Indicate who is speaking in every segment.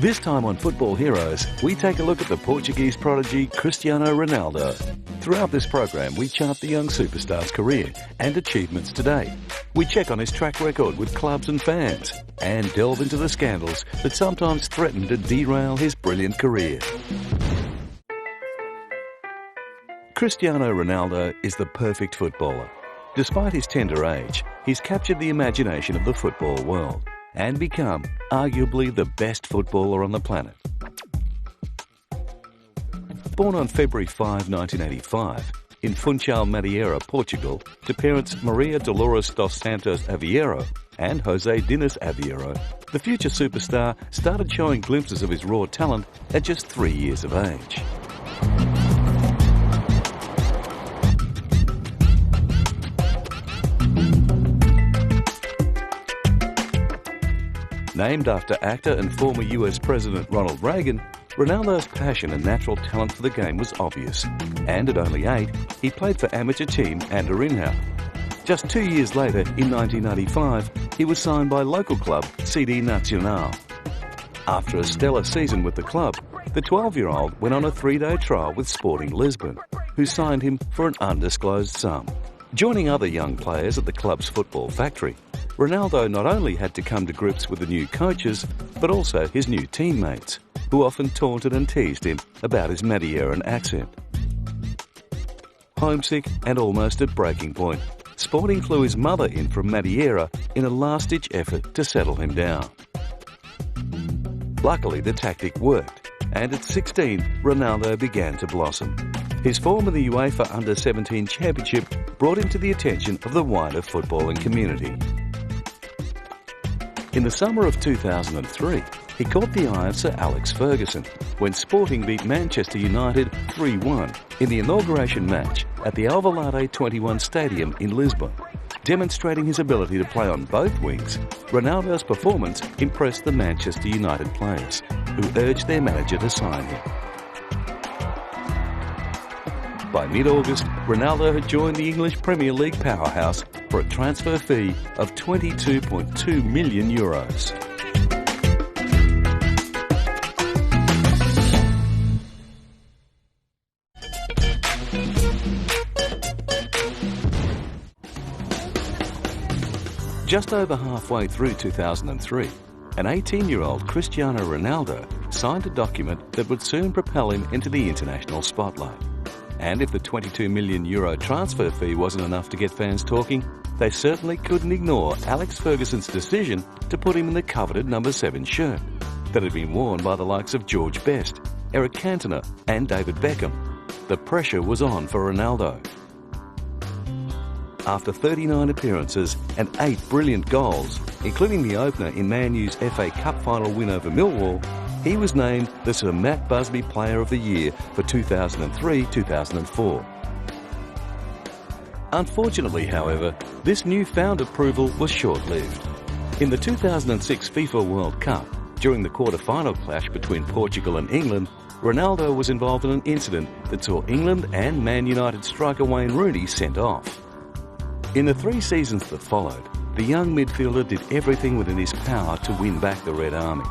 Speaker 1: This time on Football Heroes, we take a look at the Portuguese prodigy Cristiano Ronaldo. Throughout this program, we chart the young superstar's career and achievements today. We check on his track record with clubs and fans, and delve into the scandals that sometimes threaten to derail his brilliant career. Cristiano Ronaldo is the perfect footballer. Despite his tender age, he's captured the imagination of the football world and become arguably the best footballer on the planet. Born on February 5, 1985, in Funchal, Madeira, Portugal, to parents Maria Dolores dos Santos Aveiro and Jose Dinis Aveiro, the future superstar started showing glimpses of his raw talent at just 3 years of age. Named after actor and former US President Ronald Reagan, Ronaldo's passion and natural talent for the game was obvious, and at only 8, he played for amateur team Andorrinha. Just 2 years later, in 1995, he was signed by local club CD Nacional. After a stellar season with the club, the 12-year-old went on a 3-day trial with Sporting Lisbon, who signed him for an undisclosed sum. Joining other young players at the club's football factory, Ronaldo not only had to come to grips with the new coaches, but also his new teammates, who often taunted and teased him about his Madeiran accent. Homesick and almost at breaking point, Sporting flew his mother in from Madeira in a last-ditch effort to settle him down. Luckily, the tactic worked, and at 16, Ronaldo began to blossom. His form in the UEFA Under-17 Championship brought him to the attention of the wider footballing community. In the summer of 2003, he caught the eye of Sir Alex Ferguson when Sporting beat Manchester United 3-1 in the inauguration match at the Alvalade 21 Stadium in Lisbon. Demonstrating his ability to play on both wings, Ronaldo's performance impressed the Manchester United players, who urged their manager to sign him. By mid-August, Ronaldo had joined the English Premier League powerhouse for a transfer fee of €22.2 million. Just over halfway through 2003, an 18-year-old Cristiano Ronaldo signed a document that would soon propel him into the international spotlight. And if the €22 million transfer fee wasn't enough to get fans talking, they certainly couldn't ignore Alex Ferguson's decision to put him in the coveted number 7 shirt that had been worn by the likes of George Best, Eric Cantona and David Beckham. The pressure was on for Ronaldo. After 39 appearances and 8 brilliant goals, including the opener in Man U's FA Cup final win over Millwall, he was named the Sir Matt Busby Player of the Year for 2003-2004. Unfortunately, however, this newfound approval was short-lived. In the 2006 FIFA World Cup, during the quarter-final clash between Portugal and England, Ronaldo was involved in an incident that saw England and Man United striker Wayne Rooney sent off. In the 3 seasons that followed, the young midfielder did everything within his power to win back the Red Army.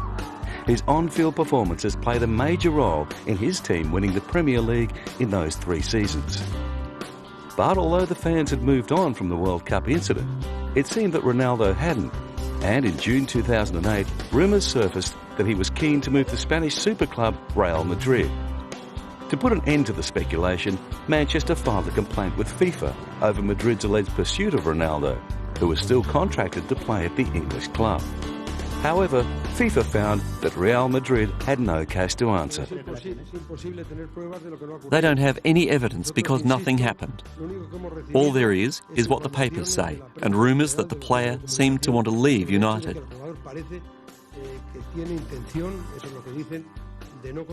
Speaker 1: His on-field performances played a major role in his team winning the Premier League in those 3 seasons. But although the fans had moved on from the World Cup incident, it seemed that Ronaldo hadn't, and in June 2008, rumours surfaced that he was keen to move to Spanish super club Real Madrid. To put an end to the speculation, Manchester filed a complaint with FIFA over Madrid's alleged pursuit of Ronaldo, who was still contracted to play at the English club. However, FIFA found that Real Madrid had no case to answer.
Speaker 2: They don't have any evidence because nothing happened. All there is what the papers say, and rumours that the player seemed to want to leave United.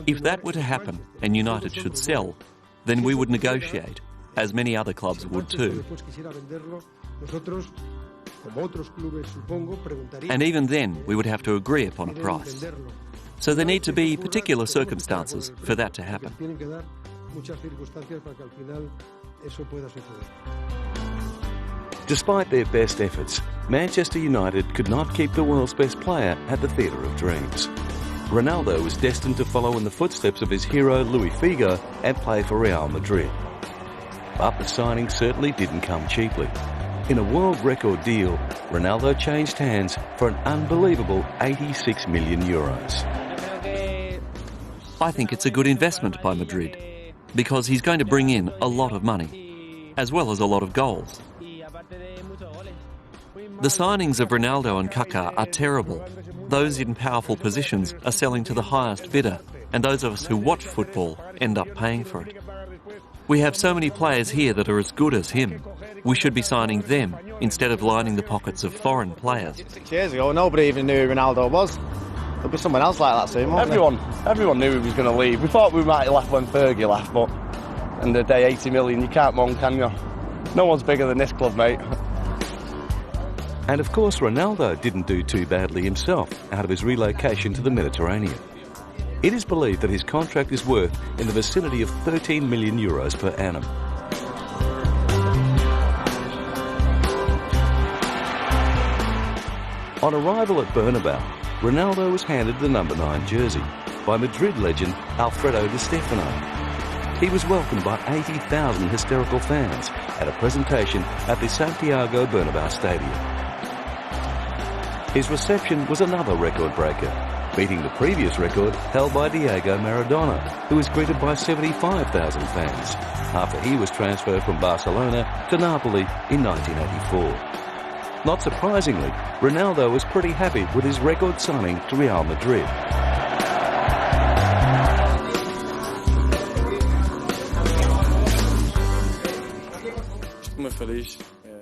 Speaker 2: If that were to happen and United should sell, then we would negotiate, as many other clubs would too. And even then, we would have to agree upon a price. So there need to be particular circumstances for that to happen.
Speaker 1: Despite their best efforts, Manchester United could not keep the world's best player at the Theatre of Dreams. Ronaldo was destined to follow in the footsteps of his hero Luis Figo and play for Real Madrid. But the signing certainly didn't come cheaply. In a world record deal, Ronaldo changed hands for an unbelievable 86 million euros.
Speaker 2: I think it's a good investment by Madrid because he's going to bring in a lot of money, as well as a lot of goals. The signings of Ronaldo and Kaká are terrible. Those in powerful positions are selling to the highest bidder, and those of us who watch football end up paying for it. We have so many players here that are as good as him. We should be signing them instead of lining the pockets of foreign players.
Speaker 3: 6 years ago, nobody even knew who Ronaldo was. There'll be someone else like that soon, won't there?
Speaker 4: Everyone knew he was going to leave. We thought we might have left when Fergie left, but in the day 80 million, you can't moan, can you? No one's bigger than this club, mate.
Speaker 1: And of course, Ronaldo didn't do too badly himself out of his relocation to the Mediterranean. It is believed that his contract is worth in the vicinity of 13 million euros per annum. On arrival at Bernabeu, Ronaldo was handed the number 9 jersey by Madrid legend Alfredo Di Stefano. He was welcomed by 80,000 hysterical fans at a presentation at the Santiago Bernabeu Stadium. His reception was another record breaker, beating the previous record held by Diego Maradona, who was greeted by 75,000 fans after he was transferred from Barcelona to Napoli in 1984. Not surprisingly, Ronaldo was pretty happy with his record signing to Real Madrid.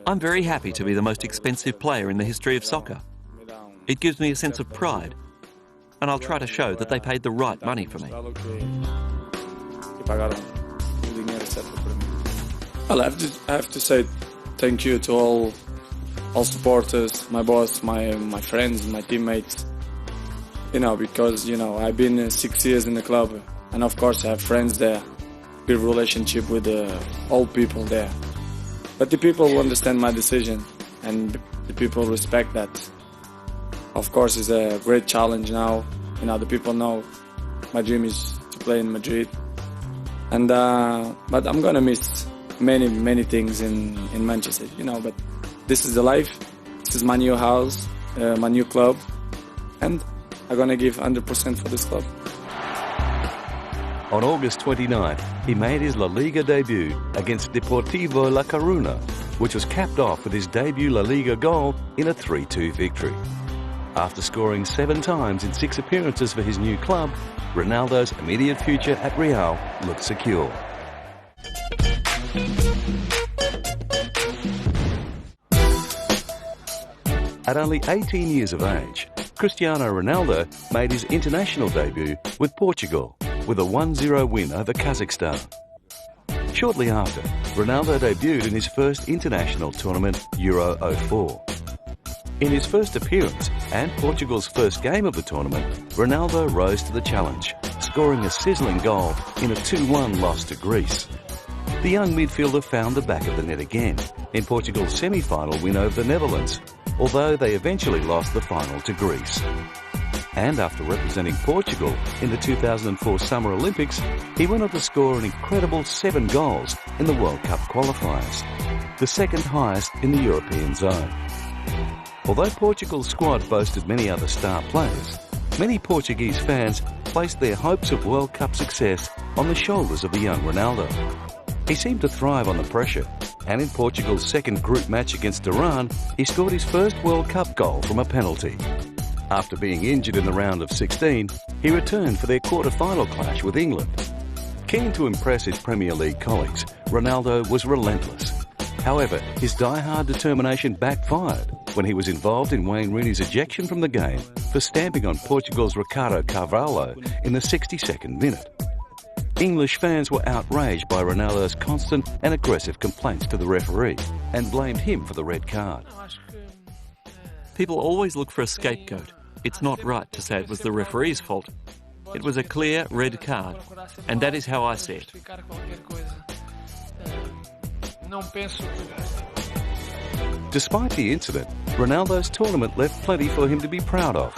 Speaker 2: I'm very happy to be the most expensive player in the history of soccer. It gives me a sense of pride, and I'll try to show that they paid the right money for me.
Speaker 5: Well, I have to say thank you to all supporters, my boss, my friends, my teammates. Because I've been 6 years in the club, and of course I have friends there, good relationship with all people there. But the people understand my decision, and the people respect that. Of course, it's a great challenge now. The people know my dream is to play in Madrid, and but I'm gonna miss many things in Manchester. But this is the life. This is my new house, my new club, and I'm gonna give 100% for this club.
Speaker 1: On August 29th, he made his La Liga debut against Deportivo La Coruña, which was capped off with his debut La Liga goal in a 3-2 victory. After scoring 7 times in 6 appearances for his new club, Ronaldo's immediate future at Real looked secure. At only 18 years of age, Cristiano Ronaldo made his international debut with Portugal with a 1-0 win over Kazakhstan. Shortly after, Ronaldo debuted in his first international tournament, Euro 04. In his first appearance and Portugal's first game of the tournament, Ronaldo rose to the challenge, scoring a sizzling goal in a 2-1 loss to Greece. The young midfielder found the back of the net again in Portugal's semi-final win over the Netherlands, although they eventually lost the final to Greece. And after representing Portugal in the 2004 Summer Olympics, he went on to score an incredible 7 goals in the World Cup qualifiers, the second highest in the European zone. Although Portugal's squad boasted many other star players, many Portuguese fans placed their hopes of World Cup success on the shoulders of the young Ronaldo. He seemed to thrive on the pressure, and in Portugal's second group match against Iran, he scored his first World Cup goal from a penalty. After being injured in the round of 16, he returned for their quarter-final clash with England. Keen to impress his Premier League colleagues, Ronaldo was relentless. However, his die-hard determination backfired when he was involved in Wayne Rooney's ejection from the game for stamping on Portugal's Ricardo Carvalho in the 62nd minute. English fans were outraged by Ronaldo's constant and aggressive complaints to the referee and blamed him for the red card.
Speaker 2: People always look for a scapegoat. It's not right to say it was the referee's fault. It was a clear red card, and that is how I see it.
Speaker 1: Despite the incident, Ronaldo's tournament left plenty for him to be proud of.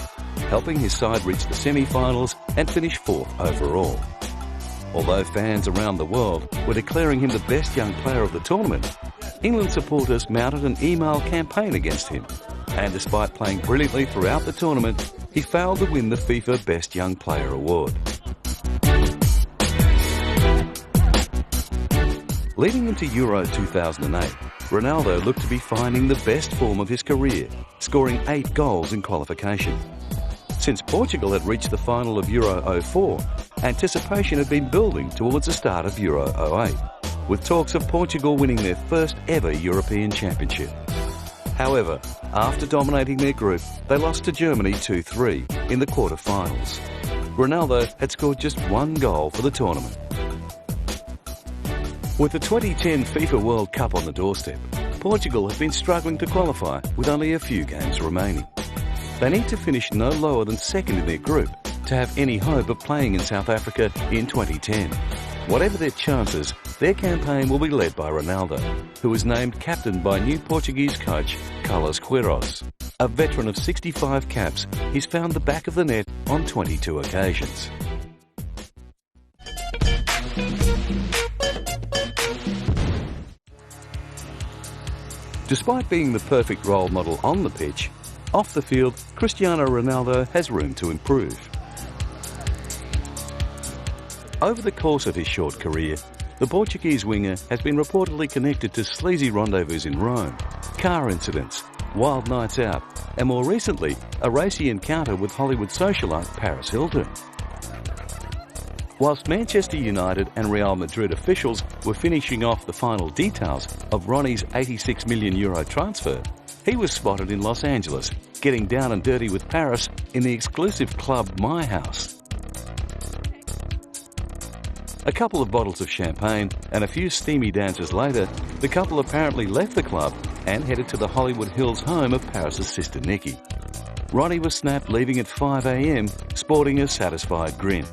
Speaker 1: helping his side reach the semi-finals and finish fourth overall. Although fans around the world were declaring him the best young player of the tournament, England supporters mounted an email campaign against him, and despite playing brilliantly throughout the tournament, he failed to win the FIFA Best Young Player award. Leading into Euro 2008, Ronaldo looked to be finding the best form of his career, scoring 8 goals in qualification. Since Portugal had reached the final of Euro 04, anticipation had been building towards the start of Euro 08, with talks of Portugal winning their first ever European Championship. However, after dominating their group, they lost to Germany 2-3 in the quarter-finals. Ronaldo had scored just 1 goal for the tournament. With the 2010 FIFA World Cup on the doorstep, Portugal have been struggling to qualify with only a few games remaining. They need to finish no lower than second in their group to have any hope of playing in South Africa in 2010. Whatever their chances, their campaign will be led by Ronaldo, who was named captain by new Portuguese coach Carlos Queiroz. A veteran of 65 caps, he's found the back of the net on 22 occasions. Despite being the perfect role model on the pitch, off the field, Cristiano Ronaldo has room to improve. Over the course of his short career, the Portuguese winger has been reportedly connected to sleazy rendezvous in Rome, car incidents, wild nights out, and more recently, a racy encounter with Hollywood socialite Paris Hilton. Whilst Manchester United and Real Madrid officials were finishing off the final details of Ronnie's €86 million transfer, he was spotted in Los Angeles, getting down and dirty with Paris in the exclusive club My House. A couple of bottles of champagne and a few steamy dances later, the couple apparently left the club and headed to the Hollywood Hills home of Paris's sister Nikki. Ronnie was snapped leaving at 5 a.m, sporting a satisfied grin.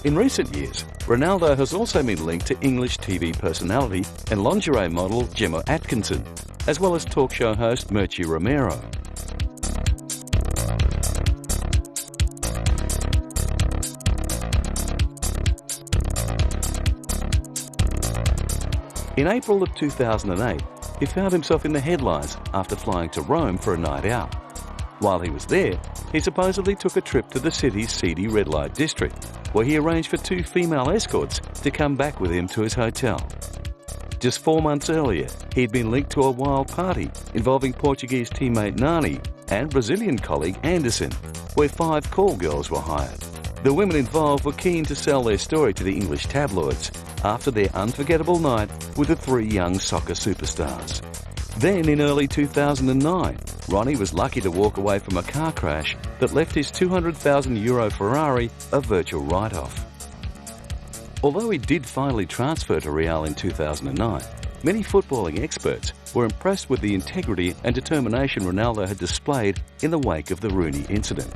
Speaker 1: In recent years, Ronaldo has also been linked to English TV personality and lingerie model Gemma Atkinson, as well as talk show host Merchi Romero. In April of 2008, he found himself in the headlines after flying to Rome for a night out. While he was there, he supposedly took a trip to the city's seedy red light district, where he arranged for 2 female escorts to come back with him to his hotel. Just 4 months earlier, he'd been linked to a wild party involving Portuguese teammate Nani and Brazilian colleague Anderson, where 5 call girls were hired. The women involved were keen to sell their story to the English tabloids after their unforgettable night with the 3 young soccer superstars. Then in early 2009, Ronnie was lucky to walk away from a car crash that left his €200,000 Ferrari a virtual write-off. Although he did finally transfer to Real in 2009, many footballing experts were impressed with the integrity and determination Ronaldo had displayed in the wake of the Rooney incident,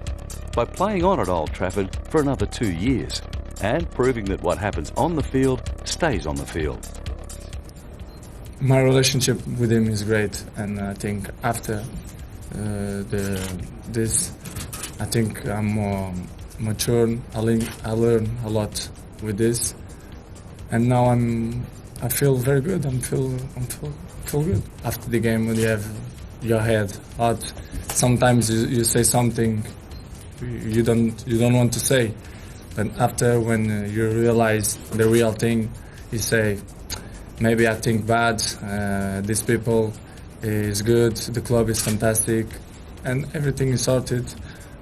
Speaker 1: by playing on at Old Trafford for another 2 years and proving that what happens on the field stays on the field.
Speaker 6: My relationship with him is great, and I think after this, I think I'm more mature. I learn a lot with this, and now I feel very good. I feel good after the game when you have your head hot. Sometimes you say something you don't want to say, but after when you realize the real thing, you say, maybe I think bad, these people is good, the club is fantastic, and everything is sorted.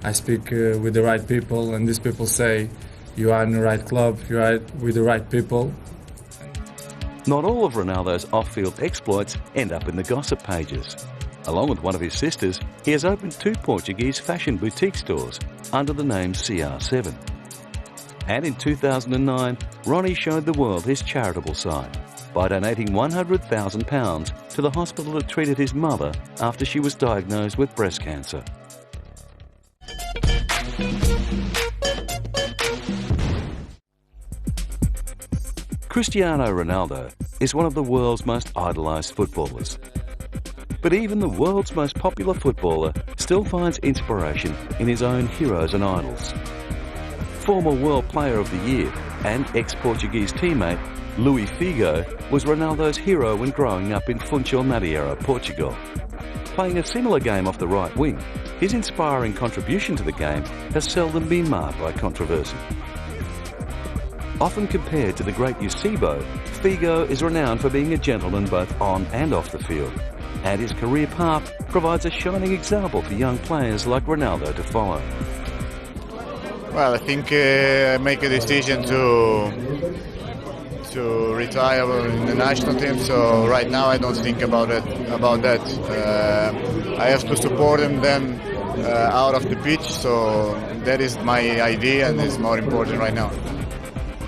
Speaker 6: I speak with the right people, and these people say, you are in the right club, you are with the right people.
Speaker 1: Not all of Ronaldo's off-field exploits end up in the gossip pages. Along with one of his sisters, he has opened 2 Portuguese fashion boutique stores under the name CR7. And in 2009, Ronnie showed the world his charitable side by donating £100,000 to the hospital that treated his mother after she was diagnosed with breast cancer. Cristiano Ronaldo is one of the world's most idolised footballers. But even the world's most popular footballer still finds inspiration in his own heroes and idols. Former World Player of the Year and ex-Portuguese teammate Luís Figo was Ronaldo's hero when growing up in Funchal Madeira, Portugal. Playing a similar game off the right wing, his inspiring contribution to the game has seldom been marred by controversy. Often compared to the great Eusebio, Figo is renowned for being a gentleman both on and off the field, and his career path provides a shining example for young players like Ronaldo to follow.
Speaker 7: Well, I think I make a decision to retire in the national team, so right now I don't think about that. I have to support them then out of the pitch, so that is my idea and is more important right now.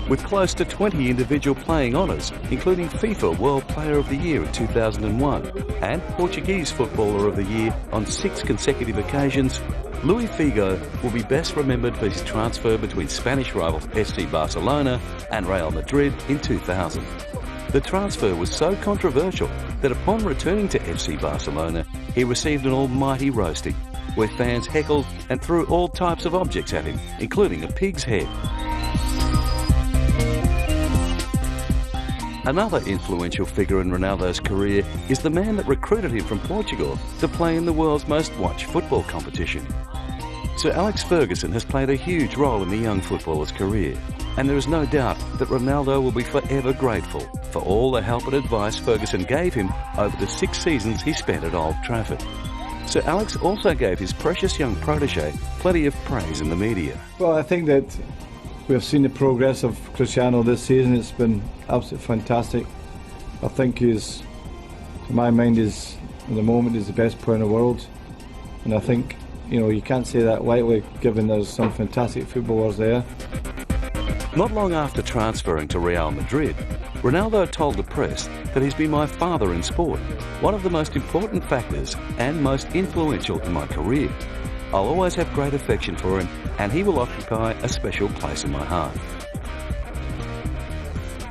Speaker 1: With close to 20 individual playing honours, including FIFA World Player of the Year in 2001 and Portuguese Footballer of the Year on 6 consecutive occasions, Luís Figo will be best remembered for his transfer between Spanish rivals FC Barcelona and Real Madrid in 2000. The transfer was so controversial that upon returning to FC Barcelona, he received an almighty roasting, where fans heckled and threw all types of objects at him, including a pig's head. Another influential figure in Ronaldo's career is the man that recruited him from Portugal to play in the world's most watched football competition. Sir Alex Ferguson has played a huge role in the young footballer's career, and there is no doubt that Ronaldo will be forever grateful for all the help and advice Ferguson gave him over the 6 seasons he spent at Old Trafford. Sir Alex also gave his precious young protege plenty of praise in the media.
Speaker 8: Well, I think that we've seen the progress of Cristiano this season. It's been absolutely fantastic. I think he's, to my mind, at the moment, is the best player in the world. And I think, you can't say that lightly, given there's some fantastic footballers there.
Speaker 1: Not long after transferring to Real Madrid, Ronaldo told the press that he's been my father in sport, one of the most important factors and most influential in my career. I'll always have great affection for him, and he will occupy a special place in my heart.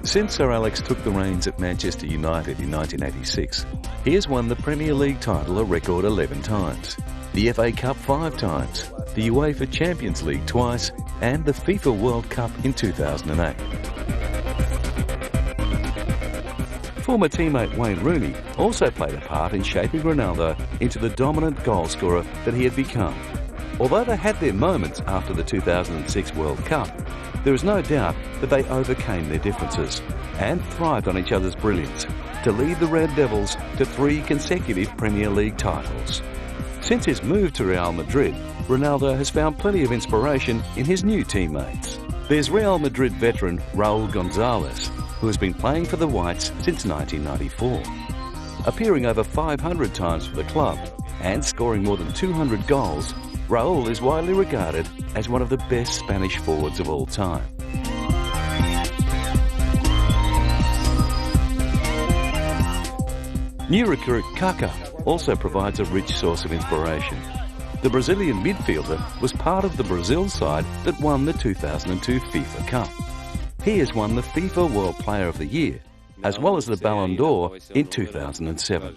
Speaker 1: Since Sir Alex took the reins at Manchester United in 1986, he has won the Premier League title a record 11 times, the FA Cup 5 times, the UEFA Champions League twice, and the FIFA World Cup in 2008. Former teammate Wayne Rooney also played a part in shaping Ronaldo into the dominant goalscorer that he had become. Although they had their moments after the 2006 World Cup, there is no doubt that they overcame their differences and thrived on each other's brilliance to lead the Red Devils to 3 consecutive Premier League titles. Since his move to Real Madrid, Ronaldo has found plenty of inspiration in his new teammates. There's Real Madrid veteran Raúl González, who has been playing for the Whites since 1994. Appearing over 500 times for the club and scoring more than 200 goals, Raúl is widely regarded as one of the best Spanish forwards of all time. New recruit Kaká also provides a rich source of inspiration. The Brazilian midfielder was part of the Brazil side that won the 2002 FIFA Cup. He has won the FIFA World Player of the Year, as well as the Ballon d'Or in 2007.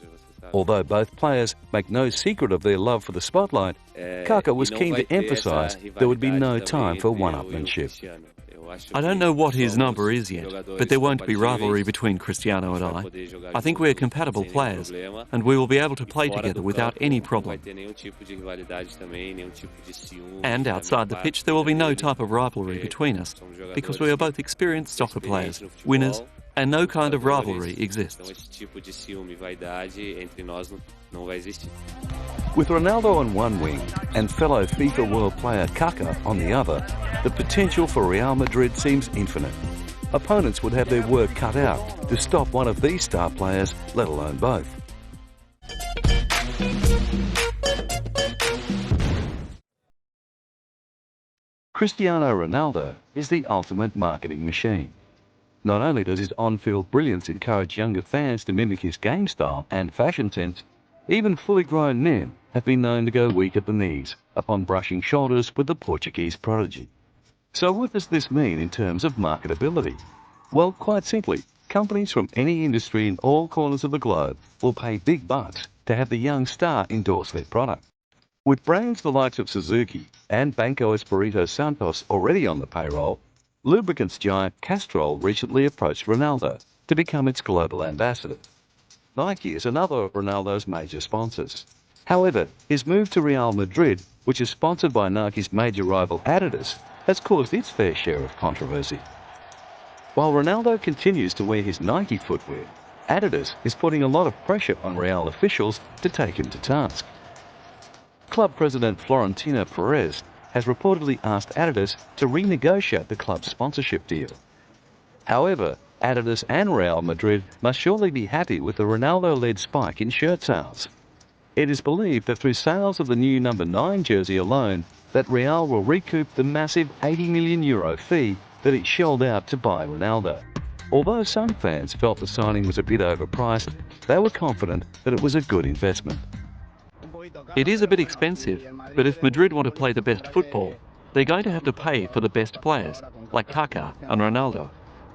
Speaker 1: Although both players make no secret of their love for the spotlight, Kaká was keen to emphasise there would be no time for one-upmanship.
Speaker 2: I don't know what his number is yet, but there won't be rivalry between Cristiano and I. I think we're compatible players, and we will be able to play together without any problem. And outside the pitch, there will be no type of rivalry between us, because we are both experienced soccer players, winners, and no kind of rivalry exists.
Speaker 1: With Ronaldo on one wing and fellow FIFA World player Kaká on the other, the potential for Real Madrid seems infinite. Opponents would have their work cut out to stop one of these star players, let alone both. Cristiano Ronaldo is the ultimate marketing machine. Not only does his on-field brilliance encourage younger fans to mimic his game style and fashion sense, even fully grown men have been known to go weak at the knees upon brushing shoulders with the Portuguese prodigy. So what does this mean in terms of marketability? Well, quite simply, companies from any industry in all corners of the globe will pay big bucks to have the young star endorse their product. With brands the likes of Suzuki and Banco Espirito Santos already on the payroll, lubricants giant Castrol recently approached Ronaldo to become its global ambassador. Nike is another of Ronaldo's major sponsors. However, his move to Real Madrid, which is sponsored by Nike's major rival Adidas, has caused its fair share of controversy. While Ronaldo continues to wear his Nike footwear, Adidas is putting a lot of pressure on Real officials to take him to task. Club president Florentino Perez has reportedly asked Adidas to renegotiate the club's sponsorship deal. However, Adidas and Real Madrid must surely be happy with the Ronaldo-led spike in shirt sales. It is believed that through sales of the new number 9 jersey alone, that Real will recoup the massive €80 million fee that it shelled out to buy Ronaldo. Although some fans felt the signing was a bit overpriced, they were confident that it was a good investment.
Speaker 2: It is a bit expensive, but if Madrid want to play the best football, they're going to have to pay for the best players, like Kaká and Ronaldo.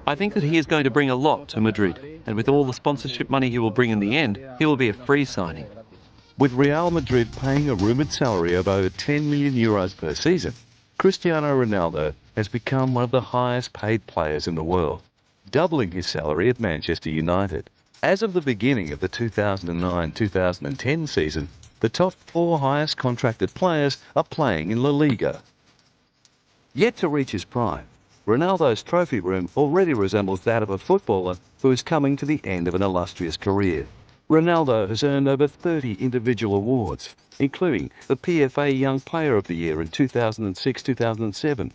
Speaker 2: I think that he is going to bring a lot to Madrid, and with all the sponsorship money he will bring in the end, he will be a free signing.
Speaker 1: With Real Madrid paying a rumoured salary of over €10 million per season, Cristiano Ronaldo has become one of the highest paid players in the world, doubling his salary at Manchester United. As of the beginning of the 2009-2010 season, the top 4 highest contracted players are playing in La Liga. Yet to reach his prime, Ronaldo's trophy room already resembles that of a footballer who is coming to the end of an illustrious career. Ronaldo has earned over 30 individual awards, including the PFA Young Player of the Year in 2006-2007,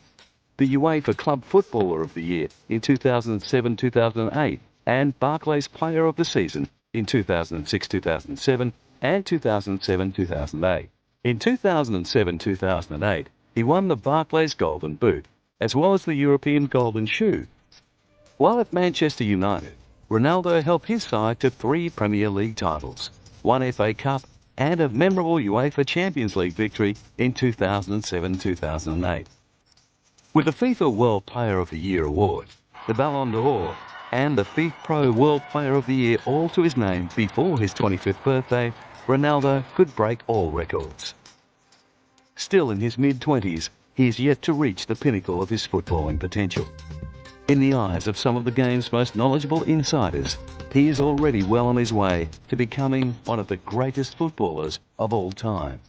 Speaker 1: the UEFA Club Footballer of the Year in 2007-2008, and Barclays Player of the Season in 2006-2007 and 2007-2008. In 2007-2008, he won the Barclays Golden Boot, as well as the European Golden Shoe. While at Manchester United, Ronaldo helped his side to 3 Premier League titles, 1 FA Cup, and a memorable UEFA Champions League victory in 2007-2008. With the FIFA World Player of the Year award, the Ballon d'Or, and the FIFA Pro World Player of the Year all to his name before his 25th birthday, Ronaldo could break all records. Still in his mid-20s, he is yet to reach the pinnacle of his footballing potential. In the eyes of some of the game's most knowledgeable insiders, he is already well on his way to becoming one of the greatest footballers of all time.